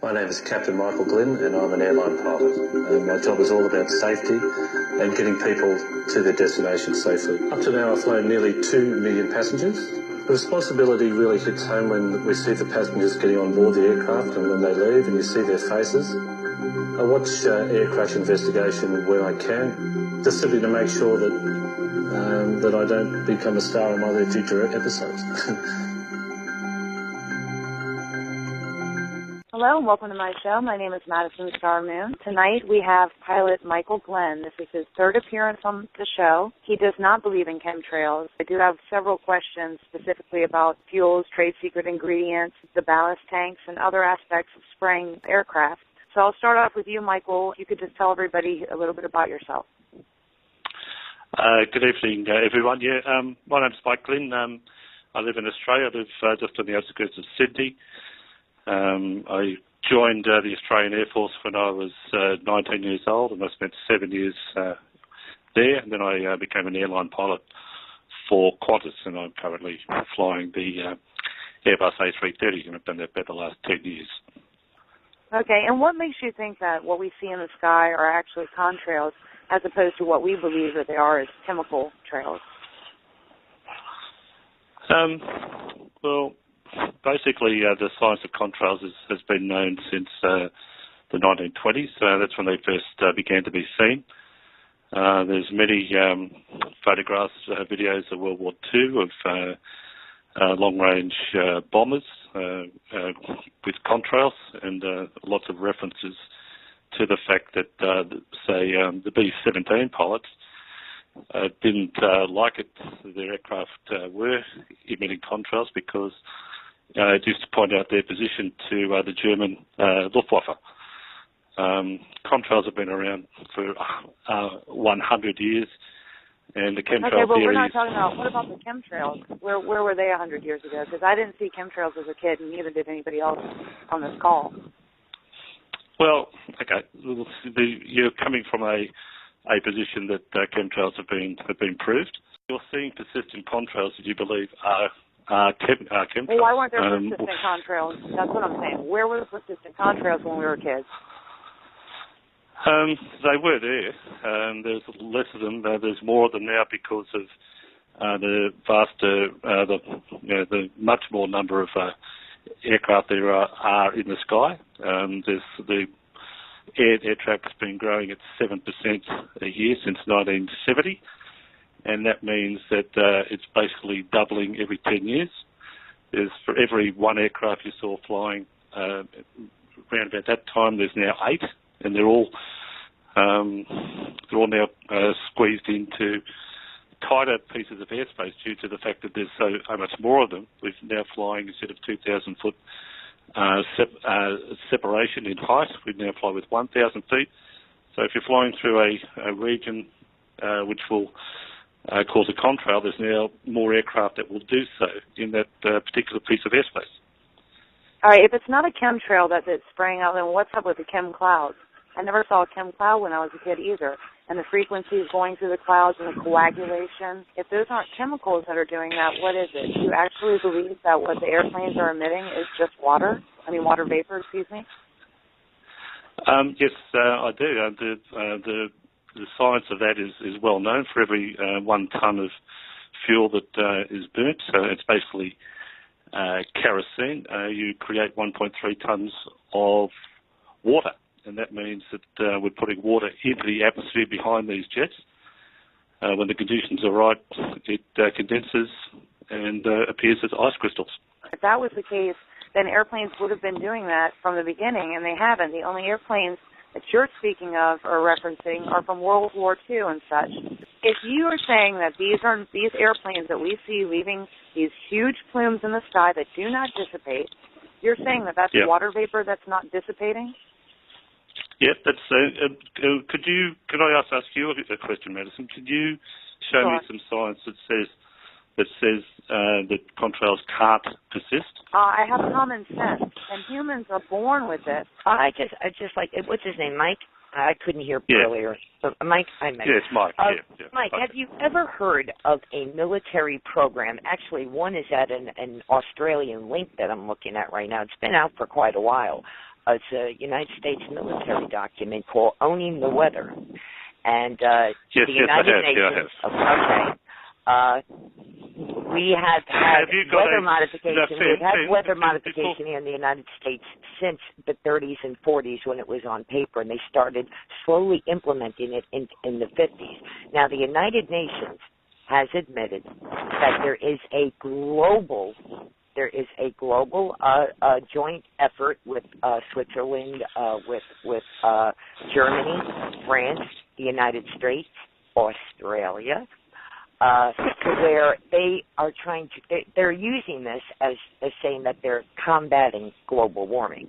My name is Captain Michael Glynn and I'm an airline pilot. My job is all about safety and getting people to their destination safely. Up to now I've flown nearly 2 million passengers. The responsibility really hits home when we see the passengers getting on board the aircraft and when they leave and you see their faces. I watch air crash investigation where I can, just simply to make sure that I don't become a star in one of their future episodes. Hello and welcome to my show. My name is Madison Star Moon. Tonight we have pilot Michael Glenn. This is his third appearance on the show. He does not believe in chemtrails. I do have several questions specifically about fuels, trade secret ingredients, the ballast tanks, and other aspects of spraying aircraft. So I'll start off with you, Michael. You could just tell everybody a little bit about yourself. Good evening, everyone. My name's Mike Glynn. I live in Australia. I live just on the outskirts of Sydney. I joined the Australian Air Force when I was 19 years old, and I spent 7 years there. And then I became an airline pilot for Qantas, and I'm currently flying the Airbus A330, and I've done that for the last 10 years. Okay, and what makes you think that what we see in the sky are actually contrails as opposed to what we believe that they are as chemical trails? Well, basically, the science of contrails has been known since the 1920s. That's when they first began to be seen. There's many photographs, videos of World War II of long-range bombers with contrails, and lots of references to the fact that, the B-17 pilots didn't like it. Their aircraft were emitting contrails because it used to point out their position to the German Luftwaffe. Contrails have been around for 100 years, and the chemtrail Okay, but theory... we're not talking about, what about the chemtrails? Where were they 100 years ago? Because I didn't see chemtrails as a kid, and neither did anybody else on this call. Well, okay, you're coming from a position that chemtrails have been proved. You're seeing persistent contrails that you believe are chemtrails. Well, why weren't there persistent contrails? That's what I'm saying. Where were the persistent contrails when we were kids? They were there. There's less of them. There's more of them now because of the the much more number of aircraft there are in the sky. There's the air traffic's been growing at 7% a year since 1970, and that means that it's basically doubling every 10 years. There's, for every one aircraft you saw flying around about that time, there's now 8, and they're all now squeezed into tighter pieces of airspace due to the fact that there's so much more of them. We're now flying, instead of 2,000 foot separation in height, we now fly with 1,000 feet. So if you're flying through a region which will cause a contrail, there's now more aircraft that will do so in that particular piece of airspace. All right, if it's not a chemtrail that's spraying out, then what's up with the chem clouds? I never saw a chem cloud when I was a kid either. And the frequencies going through the clouds and the coagulation, if those aren't chemicals that are doing that, what is it? Do you actually believe that what the airplanes are emitting is just water? Water vapor, excuse me? Yes, I do. The science of that is well known. For every 1 tonne of fuel that is burnt, so it's basically kerosene, you create 1.3 tonnes of water. And that means that we're putting water into the atmosphere behind these jets. When the conditions are right, it condenses and appears as ice crystals. If that was the case, then airplanes would have been doing that from the beginning, and they haven't. The only airplanes that you're speaking of or referencing are from World War II and such. If you are saying that these airplanes that we see leaving these huge plumes in the sky that do not dissipate, you're saying that that's water vapor that's not dissipating? Yes, that's. Could I ask you a question, Madison? Could you show me some science that says that contrails can't persist? I have common sense, and humans are born with it. I just like, what's his name, Mike? I couldn't hear earlier. So, Mike, I met. Yeah, it's Mike. Mike, have you ever heard of a military program? Actually, one is at an Australian link that I'm looking at right now. It's been out for quite a while. It's a United States military document called Owning the Weather. And the United Nations. We have had weather modification. We've had weather modification here in the United States since the 30s and 40s when it was on paper, and they started slowly implementing it in the 50s. Now, the United Nations has admitted that there is a global joint effort with Switzerland, with Germany, France, the United States, Australia, to where they are they're using this as saying that they're combating global warming.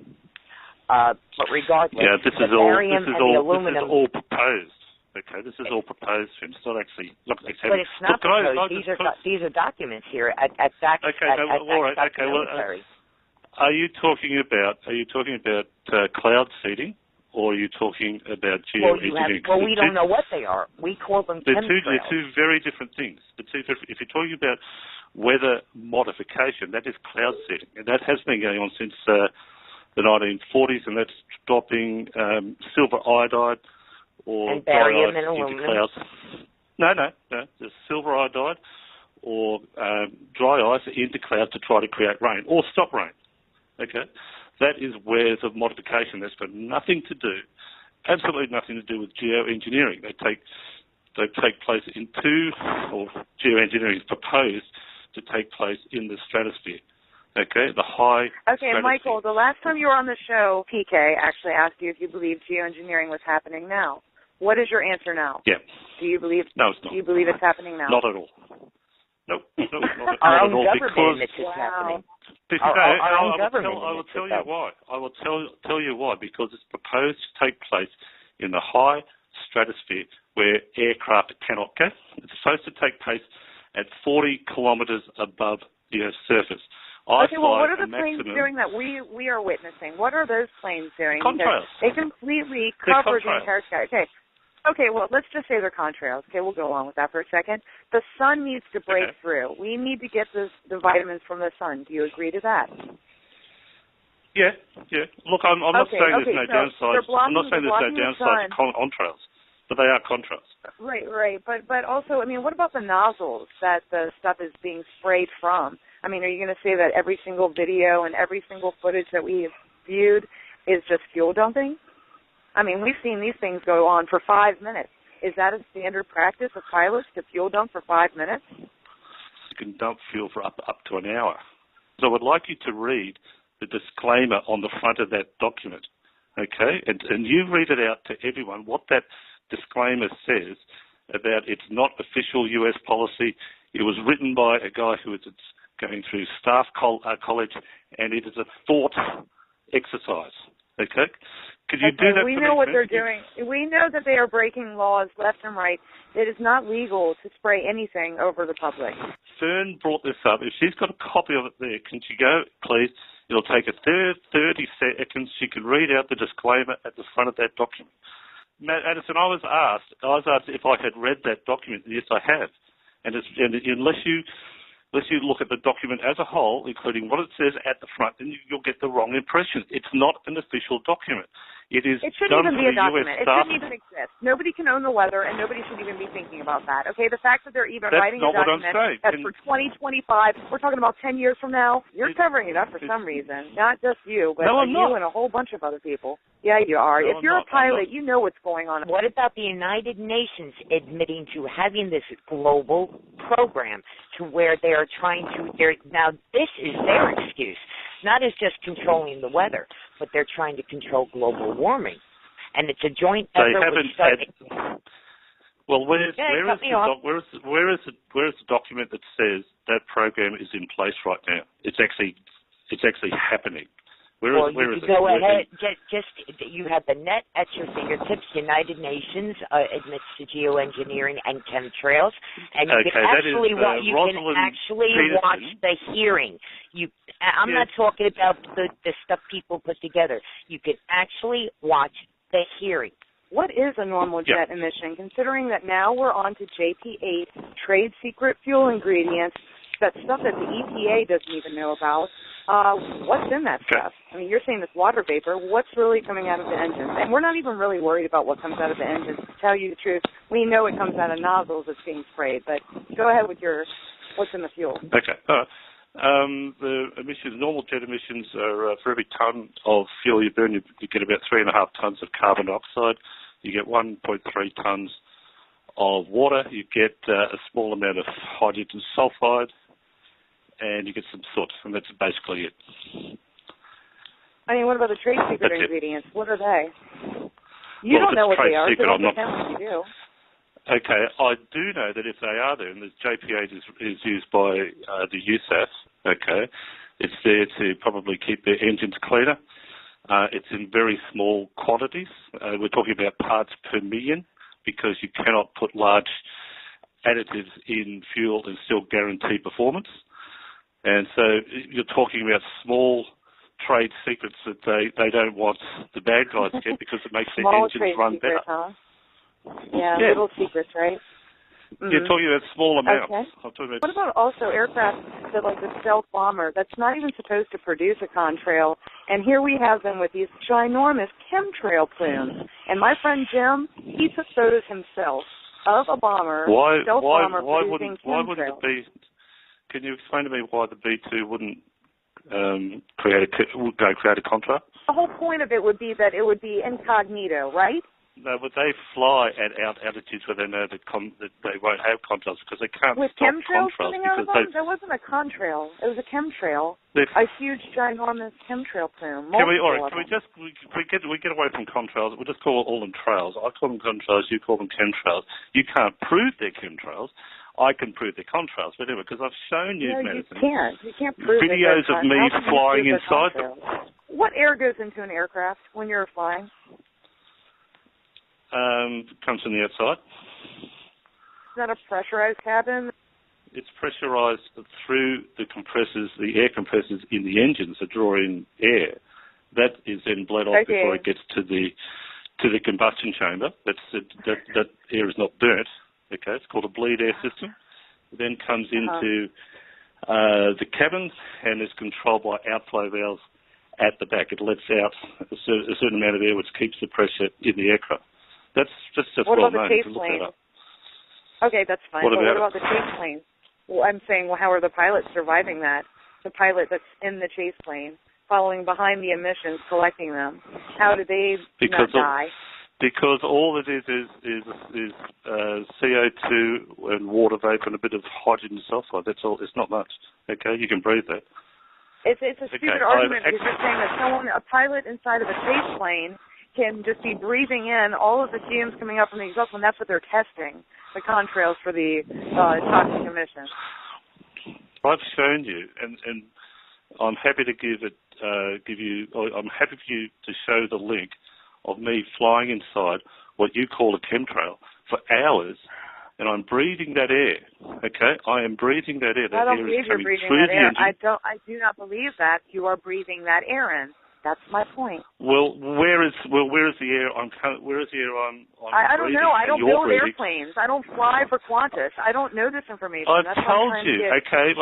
But regardless, this is all proposed. Okay, this is all proposed. It's not actually. But it's not proposed. These are documents here at military. Are you talking about cloud seeding, or are you talking about geoengineering? Well, we don't know what they are. We call them chemtrails. They're two very different things. If you're talking about weather modification, that is cloud seeding, and that has been going on since the 1940s, and that's stopping silver iodide or barium and into aluminum. clouds. No. There's silver iodide or dry ice into clouds to try to create rain or stop rain. Okay, that is ways of modification. That's got nothing to do, absolutely nothing to do with geoengineering. They take place or geoengineering is proposed to take place in the stratosphere. Okay, the high stratosphere. Michael, the last time you were on the show, PK actually asked you if you believed geoengineering was happening now. What is your answer now? Yeah. Do you believe? No, it's not. Do you believe it's happening now? Not at all. Nope, not Our at own all. Government admits it's happening. I will tell you why. I will tell you why. Because it's proposed to take place in the high stratosphere where aircraft cannot go. It's supposed to take place at 40 kilometres above the Earth's surface. What are the planes doing that we are witnessing? What are those planes doing? Contrails. They completely cover the entire sky. Okay, well, let's just say they're contrails. Okay, we'll go along with that for a second. The sun needs to break through. We need to get the vitamins from the sun. Do you agree to that? Yeah. Look, I'm not saying there's no downsides. I'm not saying there's no downsides to contrails, but they are contrails. Right. But also, I mean, what about the nozzles that the stuff is being sprayed from? I mean, are you going to say that every single video and every single footage that we have viewed is just fuel dumping? I mean, we've seen these things go on for 5 minutes. Is that a standard practice of pilots to fuel dump for 5 minutes? You can dump fuel for up to an hour. So I would like you to read the disclaimer on the front of that document, okay? And you read it out to everyone what that disclaimer says about it's not official U.S. policy. It was written by a guy who is going through staff college, and it is a thought exercise, okay? Could you do that? We know what they're doing. We know that they are breaking laws left and right. It is not legal to spray anything over the public. Fern brought this up. If she's got a copy of it there, can she go, please? It'll take 30 seconds. She can read out the disclaimer at the front of that document. Madison, I was asked if I had read that document. Yes, I have. And unless you look at the document as a whole, including what it says at the front, then you'll get the wrong impression. It's not an official document. It shouldn't even be a document. It shouldn't even exist. Nobody can own the weather, and nobody should even be thinking about that. Okay, the fact that they're even writing a document that's for 2025, we're talking about 10 years from now, you're covering it up for some reason. Not just you, but you and a whole bunch of other people. Yeah, you are. If you're a pilot, you know what's going on. What about the United Nations admitting to having this global program to where they are trying to, now this is their excuse, not as just controlling the weather, but they're trying to control global warming. And it's a joint effort. Well, where is the document that says that program is in place right now? It's actually happening. Where is it? Go ahead. You have the net at your fingertips. United Nations admits to geoengineering and chemtrails, and you can actually watch the hearing. I'm not talking about the stuff people put together. You can actually watch the hearing. What is a normal jet emission, considering that now we're on to JP8, trade secret fuel ingredients, that stuff that the EPA doesn't even know about. What's in that stuff? I mean, you're saying it's water vapor. What's really coming out of the engines? And we're not even really worried about what comes out of the engines. To tell you the truth, we know it comes out of nozzles that's being sprayed. But go ahead with what's in the fuel. Okay. The emissions, normal jet emissions are for every tonne of fuel you burn, you get about 3.5 tonnes of carbon dioxide. You get 1.3 tonnes of water. You get a small amount of hydrogen sulfide, and you get some soot, and that's basically it. I mean, what about the trade secret ingredients? What are they? You don't know what they are, so don't pretend like you do. Okay, I do know that if they are there, and the JP8 is used by the USAF, okay, it's there to probably keep their engines cleaner. It's in very small quantities. We're talking about parts per million, because you cannot put large additives in fuel and still guarantee performance. And so you're talking about small trade secrets that they don't want the bad guys to get, because it makes their engines run better. Huh? Yeah, little secrets, right? Mm-hmm. You're talking about small amounts. Okay. What about also aircraft that, like the stealth bomber, that's not even supposed to produce a contrail, and here we have them with these ginormous chemtrail plumes. And my friend Jim, he took photos himself of a bomber, stealth bomber producing chemtrails. Why wouldn't it be? Can you explain to me why the B-2 wouldn't create a contrail? The whole point of it would be that it would be incognito, right? No, but they fly at altitudes where they know that they won't have contrails, because they can't with stop chemtrails coming out of them? There wasn't a contrail. It was a chemtrail. A huge, ginormous chemtrail plume. Can we get away from contrails? We'll just call all them trails. I call them contrails. You call them chemtrails. You can't prove they're chemtrails. I can prove they're contrails, but anyway, because I've shown you, Madison, you can't prove videos of me flying inside them. What air goes into an aircraft when you're flying? Comes from the outside. Is that a pressurized cabin? It's pressurized through the compressors, the air compressors in the engines that draw in air. That is then bled off before it gets to the combustion chamber. That air is not burnt. Okay, it's called a bleed air system. It then comes into the cabin and is controlled by outflow valves at the back. It lets out a certain amount of air, which keeps the pressure in the aircraft. That's just what well about known. The chase plane? Okay, that's fine. What about the chase plane? Well, I'm saying, how are the pilots surviving that? The pilot that's in the chase plane, following behind the emissions, collecting them. How do they not die? Because all it is CO2 and water vapor and a bit of hydrogen sulfide. That's all. It's not much. Okay, you can breathe that. It's a stupid argument, because you're saying that a pilot inside of a chase plane can just be breathing in all of the fumes coming up from the exhaust, and that's what they're testing, the contrails for the toxic emissions. I've shown you, and I'm happy to I'm happy for you to show the link of me flying inside what you call a chemtrail for hours, and I'm breathing that air. Okay, I am breathing that air. I don't believe you're breathing that air. I do not believe that you are breathing that air in. That's my point. Well, where is the air? Where is the air I'm I don't know. I don't build breathing? Airplanes. I don't fly for Qantas. I don't know this information. I've told you. Okay,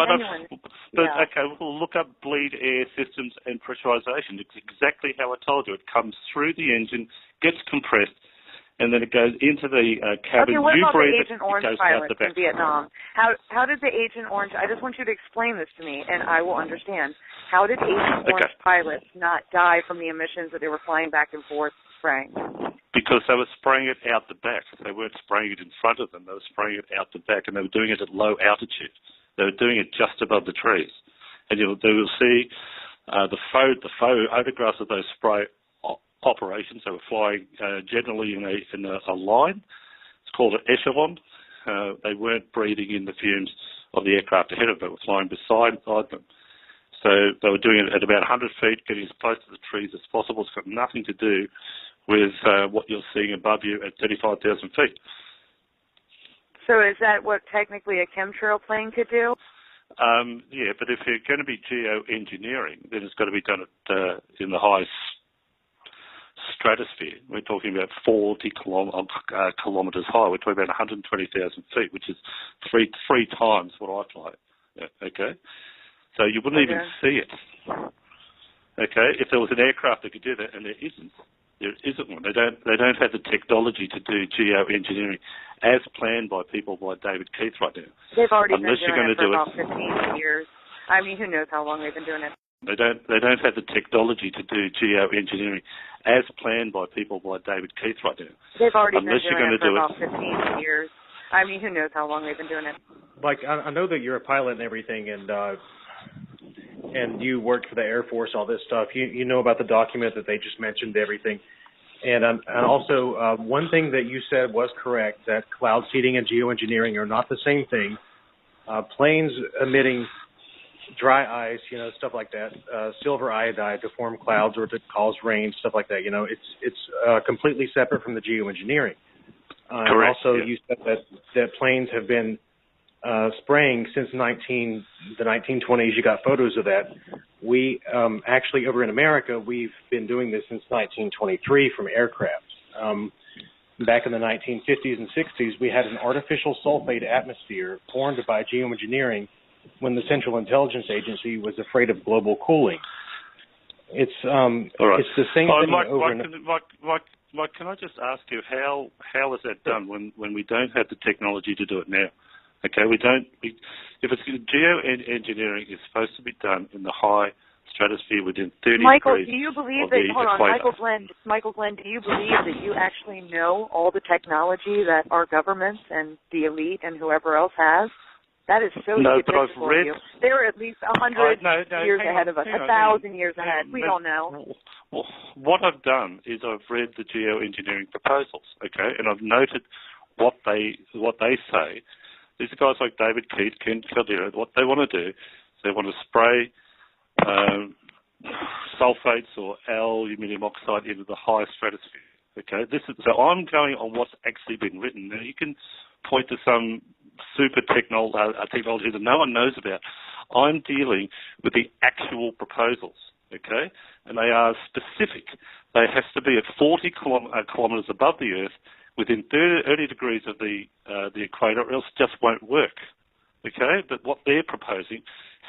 okay, we'll look up bleed air systems and pressurization. It's exactly how I told you. It comes through the engine, gets compressed, and then it goes into the cabin. Okay, what you about breathe the Agent it, Orange it goes pilots out the back. in Vietnam? How did the Agent Orange? I just want you to explain this to me, and I will understand. How did Agent Orange pilots not die from the emissions that they were flying back and forth spraying? Because they were spraying it out the back. They weren't spraying it in front of them. They were spraying it out the back, and they were doing it at low altitude. They were doing it just above the trees. And they will see the photographs of those spray operations. They were flying generally in a line. It's called an echelon. They weren't breathing in the fumes of the aircraft ahead of them. They were flying beside them. So they were doing it at about 100 feet, getting as close to the trees as possible. It's got nothing to do with what you're seeing above you at 35,000 feet. So is that what technically a chemtrail plane could do? Yeah, but if you're going to be geoengineering, then it's got to be done in the high stratosphere. We're talking about 40 kilometres high. We're talking about 120,000 feet, which is three times what I fly. Okay? So you wouldn't even see it. Okay? If there was an aircraft that could do that, and there isn't one. They don't have the technology to do geoengineering as planned by people like David Keith right now. They've already been doing it for about 15 years. I mean, who knows how long they've been doing it. They don't have the technology to do geoengineering as planned by people like David Keith right now. They've already been doing it for about 15 years. I mean, who knows how long they've been doing it. Like, I know that you're a pilot and everything, and you worked for the Air Force, all this stuff. You know about the document that they just mentioned, everything. And also, one thing that you said was correct, that cloud seeding and geoengineering are not the same thing. Planes emitting dry ice, stuff like that, silver iodide to form clouds or to cause rain, stuff like that. It's completely separate from the geoengineering. Correct. Also, you said that planes have been spraying since the 1920s. You got photos of that. We actually, over in America, we've been doing this since 1923 from aircraft. Back in the 1950s and 60s, we had an artificial sulfate atmosphere formed by geoengineering when the Central Intelligence Agency was afraid of global cooling. It's it's the same thing. Mike, can I just ask you how is that done when we don't have the technology to do it now? Okay, if it's geoengineering is supposed to be done in the high stratosphere within 30 Michael, degrees. Do you believe that? Hold on, Michael Glenn. Do you believe that you actually know all the technology that our governments and the elite and whoever else has? That is so no, but I've read. You. They're at least 100 years ahead of us, 1,000 years ahead. We don't know. Well, what I've done is I've read the geoengineering proposals, okay, and I've noted what they say. These are guys like David Keith, Ken Caldera. What they want to do is they want to spray sulfates or aluminium oxide into the high stratosphere. Okay, so I'm going on what's actually been written. Now you can point to some super technology that no one knows about. I'm dealing with the actual proposals. Okay, and they are specific. They have to be at 40 kilometres above the Earth, within 30 degrees of the equator, or else it just won't work. Okay, but what they're proposing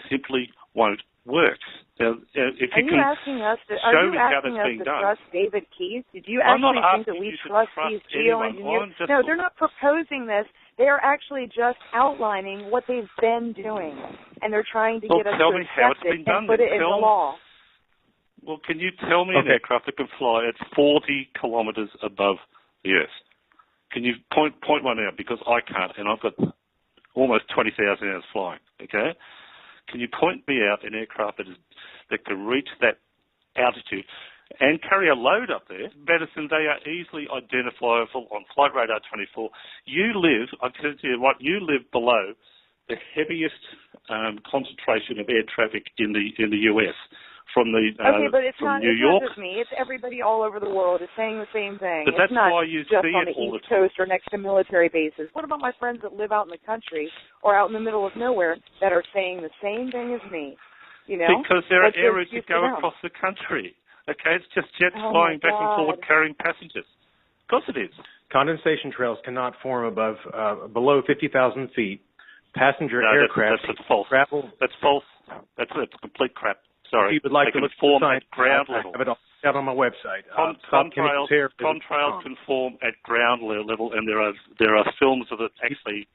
simply won't work. Now, if you can show me how that's being done. Trust David Keith? Did you actually think that we trust these geoengineers? No, they're not proposing this. They are actually just outlining what they've been doing, and they're trying to get us to accept it and put it in the law. Well, can you tell me an aircraft that can fly at 40 kilometres above the Earth? Can you point one out? Because I can't, and I've got almost 20,000 hours flying, okay? Can you point me out an aircraft that can reach that altitude and carry a load up there? Madison, they are easily identifiable on Flight Radar 24. You live below the heaviest concentration of air traffic in the US. From New York. It's not just me. It's everybody all over the world is saying the same thing. But that's why you see it all the time. It's not just on the East Coast or next to military bases. What about my friends that live out in the country or out in the middle of nowhere that are saying the same thing as me? Because there are areas that go across the country. Okay, it's just jets flying back and forward carrying passengers. Of course it is. Condensation trails cannot form below 50,000 feet. Passenger aircraft that's false. Travel. That's false. That's complete crap. Sorry. If you would like to look form at ground level. I have it out on my website. Contrails can form at ground level, and there are films of it actually.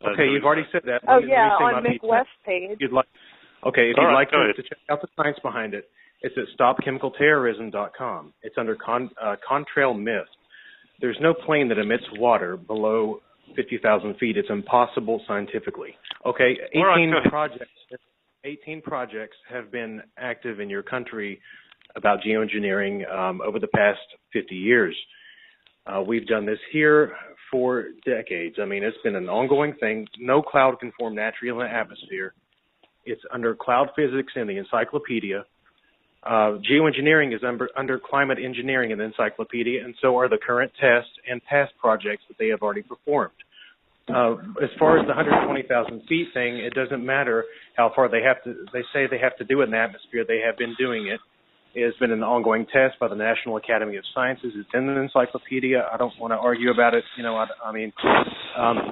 Okay, you've already said that. On Mick West's page. If you'd like to check out the science behind it, it's at stopchemicalterrorism.com. It's under contrail myth. There's no plane that emits water below 50,000 feet. It's impossible scientifically. Okay, 18 projects have been active in your country about geoengineering over the past 50 years. We've done this here for decades. I mean, it's been an ongoing thing. No cloud can form naturally in the atmosphere. It's under cloud physics in the encyclopedia. Geoengineering is under climate engineering in the encyclopedia, and so are the current tests and past projects that they have already performed. As far as the 120,000 feet thing, it doesn't matter how far they say they have to do it in the atmosphere. They have been doing it. It's been an ongoing test by the National Academy of Sciences. It's in the encyclopedia. I don't want to argue about it,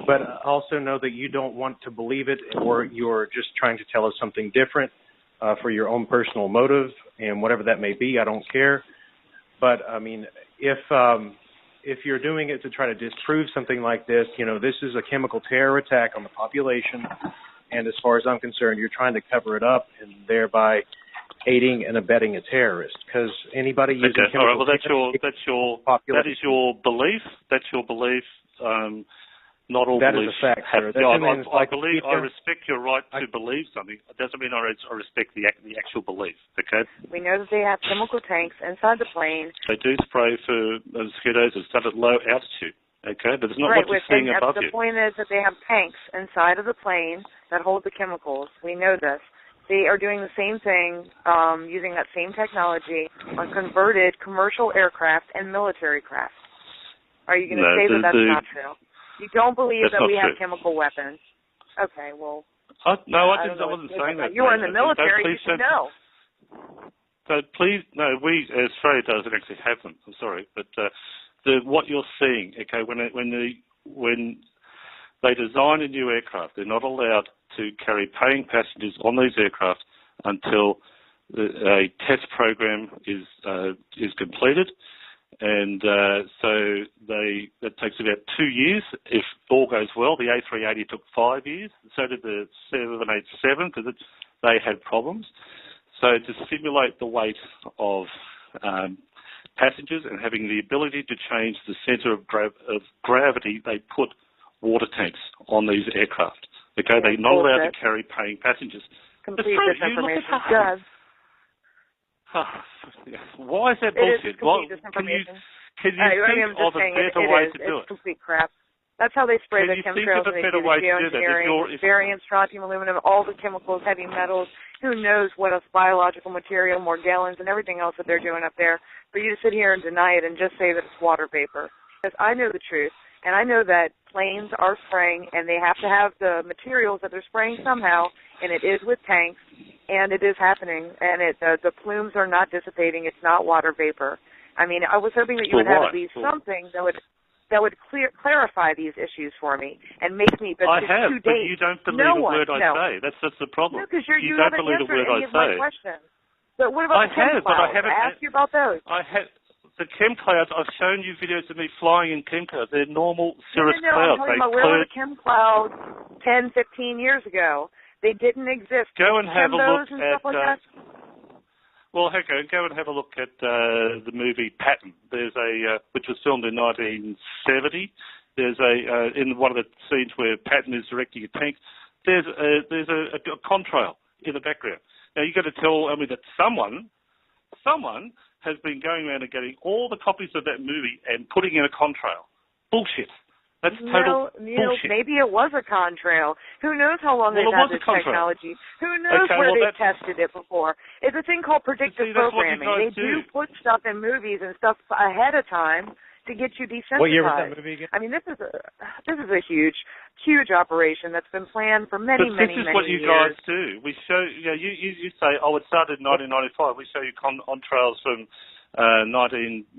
but also know that you don't want to believe it, or you're just trying to tell us something different for your own personal motive, and whatever that may be, I don't care. But, if you're doing it to try to disprove something like this, this is a chemical terror attack on the population, and as far as I'm concerned, you're trying to cover it up and thereby aiding and abetting a terrorist, because anybody using chemical... All right, well, that is your belief. That's your belief. Not all that beliefs is a fact, have... sir. I respect your right to believe something. It doesn't mean I respect the actual belief, okay? We know that they have chemical tanks inside the plane. They do spray for mosquitoes. It's done at low altitude, okay? But it's not what you're seeing above you. The point is that they have tanks inside of the plane that hold the chemicals. We know this. They are doing the same thing, using that same technology on converted commercial aircraft and military craft. Are you going to say that that's not true? You don't believe that we have chemical weapons? Okay, well... I wasn't saying that. You were in the military, you should know. So please, no, Australia doesn't actually have them, I'm sorry, but what you're seeing, okay, when they design a new aircraft, they're not allowed to carry paying passengers on these aircraft until a test program is completed, and that takes about 2 years. If all goes well, the A380 took 5 years. So did the 787 because they had problems. So to simulate the weight of passengers and having the ability to change the centre of gravity, they put water tanks on these aircraft. Okay, they're not allowed to carry paying passengers. Complete disinformation. Does. Why is that bullshit? Can you think of a better way to do it? It's complete crap. That's how they spray the chemtrails and they do the geoengineering, barium, strontium, aluminum, all the chemicals, heavy metals. Who knows what else, biological material, Morgellons, and everything else that they're doing up there. For you to sit here and deny it and just say that it's water vapor. Because I know the truth. And I know that planes are spraying, and they have to have the materials that they're spraying somehow, and it is with tanks, and it is happening, and the plumes are not dissipating. It's not water vapor. I mean, I was hoping that you would have at least something that would clarify these issues for me and make me. But I have, but you don't believe a word I say. That's just the problem. No, because you don't haven't believe a word I say. My question. But what about I have, but I haven't. I asked you about those. I have. The chem clouds, I've shown you videos of me flying in chem clouds. They're normal cirrus I'm clouds. talking about where were the chem clouds 10, 15 years ago? They didn't exist. Go and have a look at... Like well, go and have a look at the movie Patton. There's which was filmed in 1970. There's in one of the scenes where Patton is directing a tank, there's a contrail in the background. Now, you've got to tell me that someone has been going around and getting all the copies of that movie and putting in a contrail. Bullshit. That's total bullshit. Maybe it was a contrail. Who knows how long they've had this technology? Who knows where they've tested it before? It's a thing called predictive programming. They do put stuff in movies and stuff ahead of time to get you desensitized. What year was that movie again? I mean, this is a huge operation that's been planned for many years. This is what you guys do. We show, you say, it started in 1995. We show you contrails from 1950.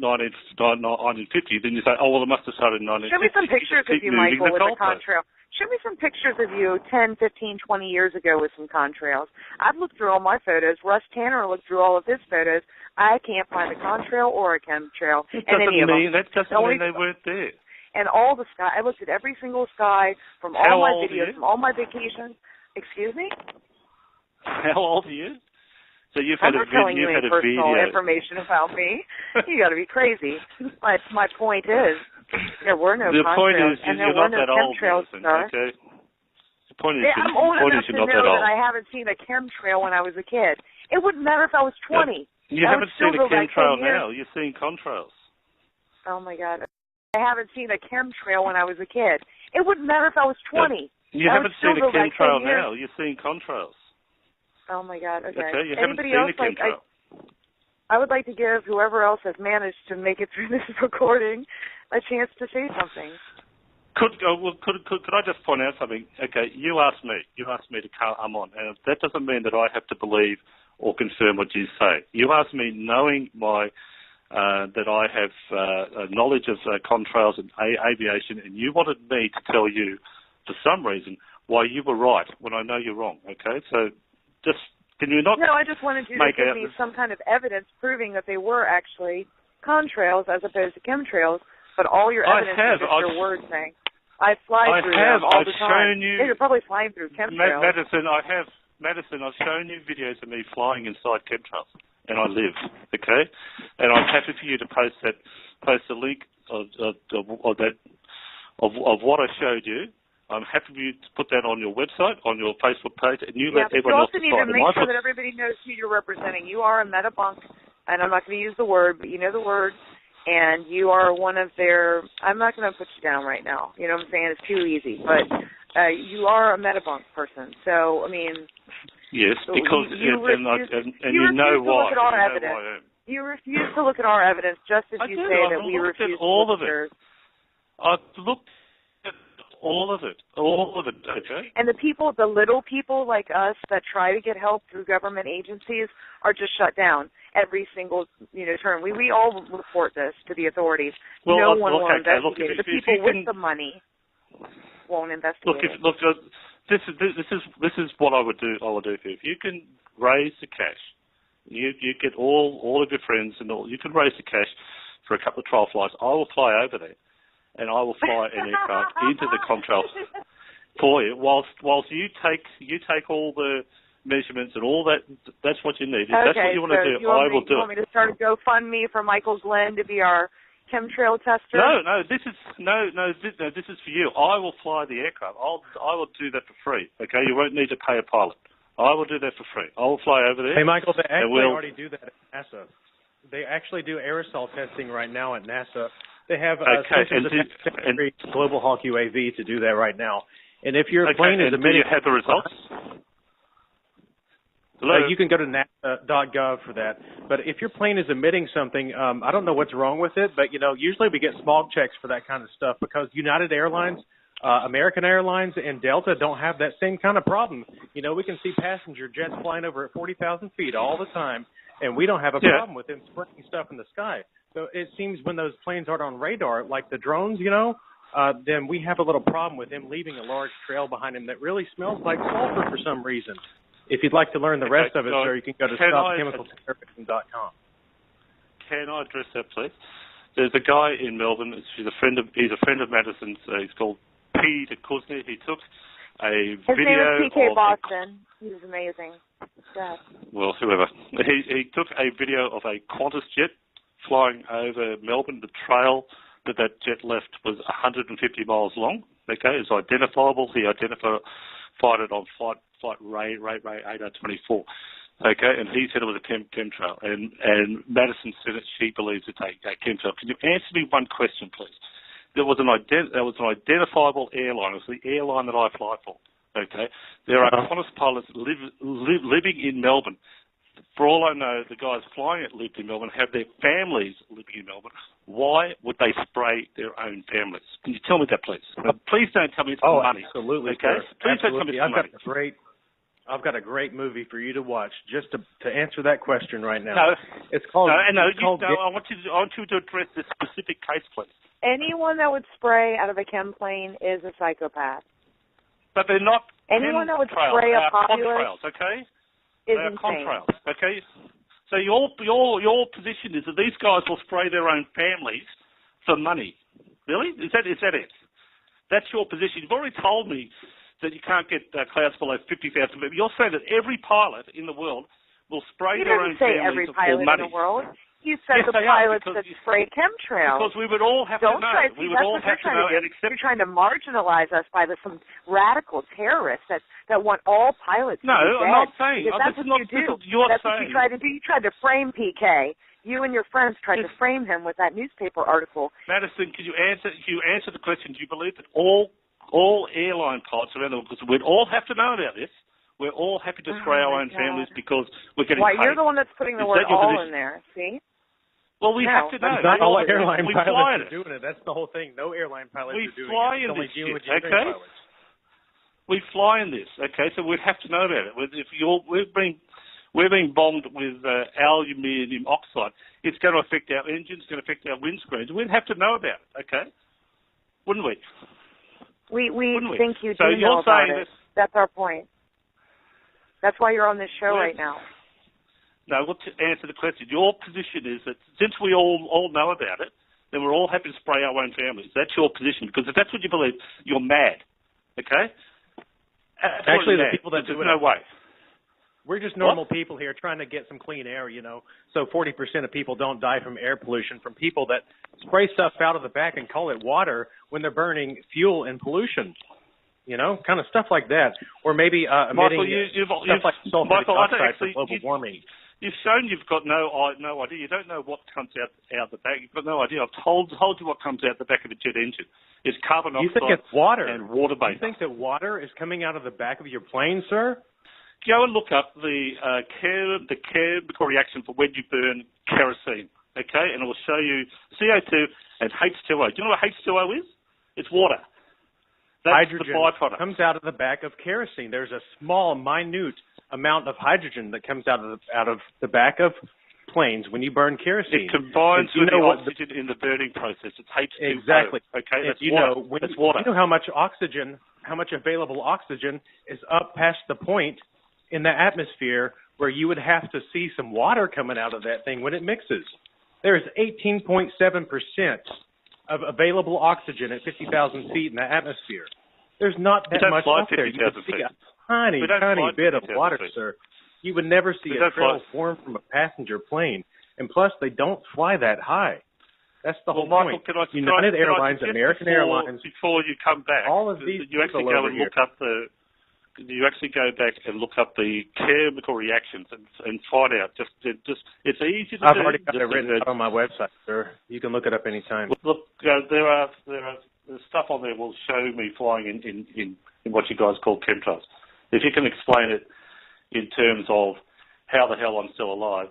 Then you say, it must have started in 1950. Show me some pictures of you, Michael, with a contrail. Show me some pictures of you 10, 15, 20 years ago with some contrails. I've looked through all my photos. Russ Tanner looked through all of his photos. I can't find a contrail or a chemtrail in any of them. That doesn't mean they weren't there. And all the sky, I looked at every single sky from all my videos, from all my vacations. Excuse me? How old are you? So you've had I'm not telling you any personal information about me. You got to be crazy. My point is, there were no contrails, and there were no chemtrails, sir. Okay. The point is, I'm old enough to know that I haven't seen a chemtrail when I was a kid. It wouldn't matter if I was 20. You haven't seen a chemtrail now. You're seeing contrails. Oh, my God. I haven't seen a chemtrail when I was a kid. It wouldn't matter if I was 20. You haven't seen a chemtrail now. You're seeing contrails. Oh, my God. Okay. You haven't seen a chemtrail. I would like to give whoever else has managed to make it through this recording a chance to say something. Could I just point out something? Okay, you asked me to come on, and that doesn't mean that I have to believe or confirm what you say. You asked me knowing that I have knowledge of contrails and aviation, and you wanted me to tell you, for some reason, why you were right when I know you're wrong, okay? So just, can you not... No, I just wanted you to give me some kind of evidence proving that they were actually contrails as opposed to chemtrails, but all your evidence is just your words saying, I fly through them all the time. You're probably flying through chemtrails. Madison, I've shown you videos of me flying inside chemtrails, and I live, okay? And I'm happy for you to post a link of what I showed you. I'm happy for you to put that on your website, on your Facebook page, and you let everyone else decide. You also need to make sure that everybody knows who you're representing. You are a metabunk, and I'm not going to use the word, but you know the word, and you are one of their, I'm not going to put you down right now. You know what I'm saying? It's too easy, but you are a metabunk person. So, I mean... Yes, because you know why. You refuse to look at our evidence, just as you say that we refuse to look at yours. I've looked at all of it, okay? And the little people like us that try to get help through government agencies are just shut down every single turn. We all report this to the authorities. Well, no one will investigate it. The people with the money won't investigate it. Look, this is what I would do. I will do for you. If you can raise the cash, you get all of your friends and all. You can raise the cash for a couple of trial flights. I will fly over there, and I will fly an aircraft into the contrails for you. Whilst you take all the measurements and all that. That's what you need. If that's what you want to do, I will do it. You want me to start a GoFundMe for Michael Glenn to be our chemtrail tester? No. This is for you. I will fly the aircraft. I will do that for free. Okay, you won't need to pay a pilot. I will do that for free. I will fly over there. Hey, Michael, they actually already do that at NASA. They actually do aerosol testing right now at NASA. They have Global Hawk UAV to do that right now. And if your plane is emitting... Do you have the results? You can go to NASA.gov for that. But if your plane is emitting something, I don't know what's wrong with it, but, usually we get smog checks for that kind of stuff because United Airlines, American Airlines, and Delta don't have that same kind of problem. We can see passenger jets flying over at 40,000 feet all the time, and we don't have a problem with them spraying stuff in the sky. So it seems when those planes aren't on radar, like the drones, then we have a little problem with them leaving a large trail behind them that really smells like sulfur for some reason. If you'd like to learn the rest of it, sir, you can go to stopchemicalterrorism.com. Can I address that, please? There's a guy in Melbourne. He's a friend of Madison's. He's called Peter Kuznets. He took a video. His name is PK Boston. He's amazing. Yeah. Well, whoever. He took a video of a Qantas jet flying over Melbourne. The trail that jet left was 150 miles long. Okay, it's identifiable. He identified it on flight Ray 824. Okay, and he said it was a chemtrail. And Madison said that she believes it's a chemtrail. Can you answer me one question, please? There was an identifiable airline. It was the airline that I fly for. Okay, there are Qantas pilots living in Melbourne. For all I know, the guys flying it lived in Melbourne, have their families living in Melbourne. Why would they spray their own families? Can you tell me that, please? Please don't tell me it's for money. Absolutely, okay? Sir. Please don't tell me it's for money. I've got a great movie for you to watch just to answer that question right now. No, it's called. I want you to address this specific case, please. Anyone that would spray out of a chem plane is a psychopath. But they're not. Anyone that would spray a populace, okay? Is they're insane. Contrails, okay? So your position is that these guys will spray their own families for money. Really? Is that it? That's your position. You've already told me that you can't get clouds below 50,000 people. You're saying that every pilot in the world will spray their own families for money. He didn't say every pilot in the world. He said the pilots that spray chemtrails. Because we would all have to know. We would all have to know and accept. You're trying to marginalize us by some radical terrorists that want all pilots to be dead. No, I'm not saying. That's what you do. That's what you tried to do. You tried to frame PK. You and your friends tried to frame him with that newspaper article. Madison, can you answer the question? Do you believe that all airline pilots around the world, because we'd all have to know about this, we're all happy to spray our own families because we're getting paid. You're the one that's putting the word all in there, see? Well, we have to know. Not all airline pilots are doing it. That's the whole thing. No airline pilots are doing it. We fly in this shit, okay? We fly in this, okay? So we'd have to know about it. We're being bombed with aluminium oxide. It's going to affect our engines, it's going to affect our windscreens. We'd have to know about it, okay? Wouldn't we? We Wouldn't think you do so know you're about saying it. That's our point. That's why you're on this show right now. No, to answer the question, your position is that since we all know about it, then we're all happy to spray our own families. That's your position, because if that's what you believe, you're mad, okay? Actually, the people that do it, no way. We're just normal people here trying to get some clean air, So 40% of people don't die from air pollution from people that spray stuff out of the back and call it water when they're burning fuel and pollution. Kind of stuff like that. Or maybe emitting stuff like sulfuric oxide for global warming. You've shown you've got no idea. You don't know what comes out the back. You've got no idea. I've told you what comes out the back of a jet engine. It's carbon oxide. You think it's water and water vapor. You think that water is coming out of the back of your plane, sir? Go and look up the chemical reaction for when you burn kerosene, okay? And it will show you CO2 and H2O. Do you know what H2O is? It's water. That's hydrogen the byproduct. Comes out of the back of kerosene. There's a small, minute amount of hydrogen that comes out of the back of planes when you burn kerosene. It combines with the oxygen in the burning process. It's H2O. Exactly. Okay, that's water. That's water. You know how much available oxygen is up past the point in the atmosphere where you would have to see some water coming out of that thing when it mixes. There is 18.7% of available oxygen at 50,000 feet in the atmosphere. There's not that much up there. You would see a tiny bit of water, sir. You would never see a trail form from a passenger plane. And plus, they don't fly that high. That's the whole Michael, point. United Airlines, American Airlines. Before you come back, all of these you actually go and look up the. You actually go back and look up the chemical reactions and find out. Just it's easy to do. I've already got it written out on my website, sir. You can look it up anytime. Look, there's stuff on there will show me flying in what you guys call chemtrails. If you can explain it in terms of how the hell I'm still alive,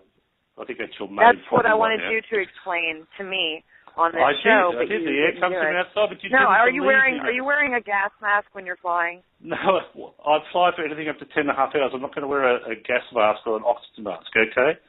I think that's your main problem. That's what I wanted you to explain to me on this show. I did. The air comes from outside, but you didn't. No, are you wearing a gas mask when you're flying? No, I'd fly for anything up to 10.5 hours. I'm not going to wear a gas mask or an oxygen mask, okay?